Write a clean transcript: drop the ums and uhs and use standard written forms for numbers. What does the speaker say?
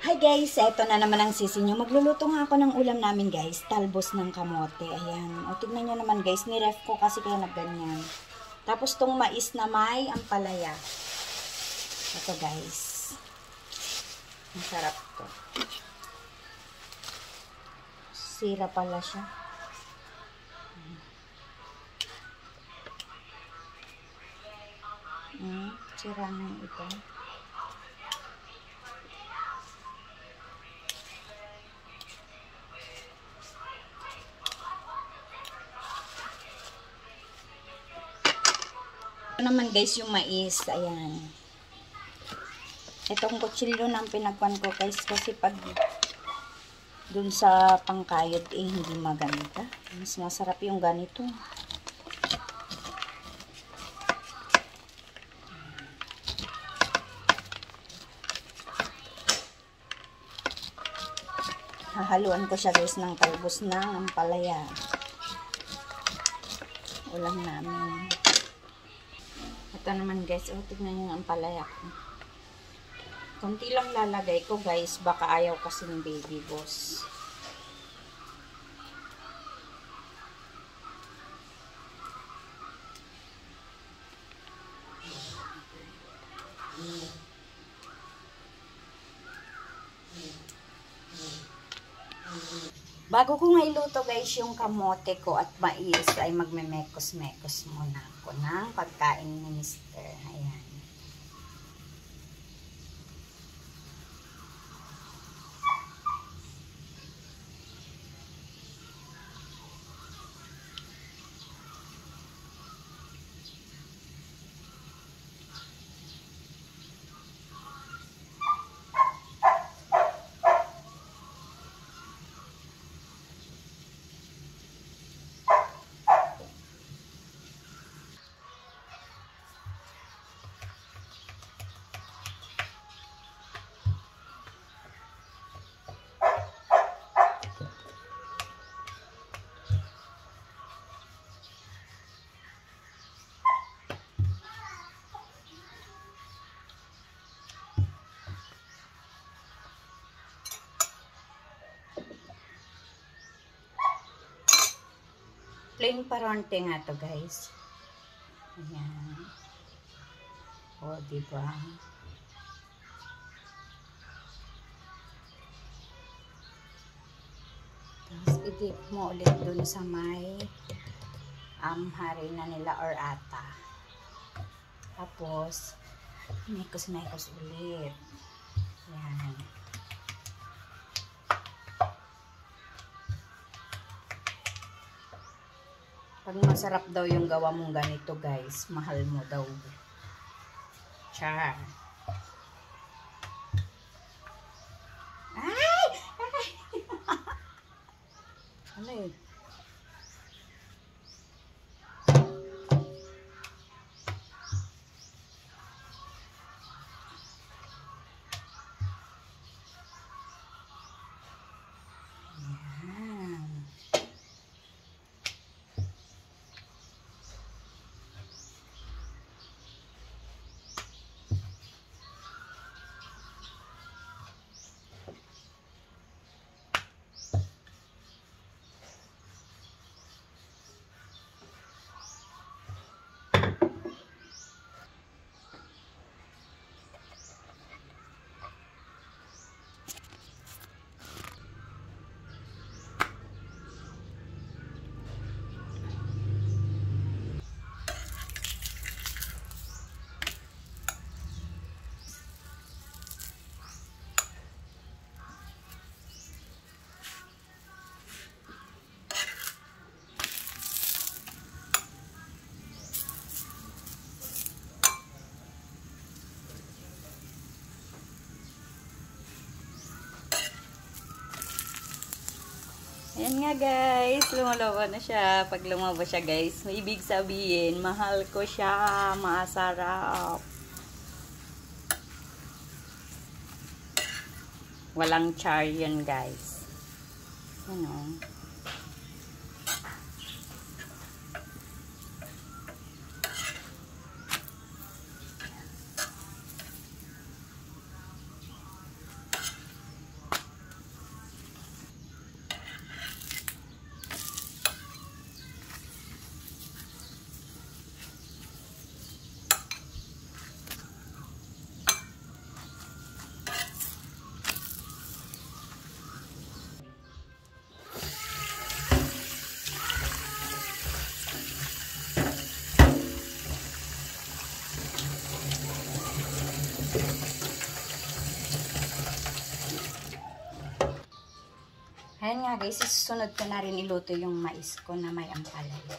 Hi guys, eto na naman ang sisi nyo. Magluluto nga ako ng ulam namin guys. Talbos ng kamote. Ayan. O tignan nyo naman guys. Niref ko kasi kaya nagganyan. Tapos tong mais na may ampalaya. Ito guys. Masarap to. Sira pala siya. Sira na ito. Ito naman guys yung mais. Ayan. Itong kutsilyo ng pinagpan ko guys kasi pag dun sa pangkayod hindi maganda. Mas masarap yung ganito. Hahaluan ko siya guys ng talbos ng ampalaya. Ulam namin. Ito naman guys, tignan nyo ang ampalaya ko. Kunti lang lalagay ko guys, baka ayaw kasi ng baby boss. Bago ko nga iluto guys yung kamote ko at mais ay magme-mekos-mekos muna ako ng pagkain ni Mr. Ayan. Plain paronte nga to guys. Ayan. O, diba? Tapos, i-dip mo ulit dun sa may harina nila or ata. Tapos, mekos-mekos ulit. Ayan. Pag masarap daw yung gawa mong ganito guys, mahal mo daw. Char. Ay! Alay. Ayan nga guys, lumalawa na siya. Pag lumaba siya guys, may ibig sabihin, mahal ko siya, masarap. Walang char yan guys. Ano? Ayan nga guys, susunod ko na rin iluto yung mais ko na may ampalaya.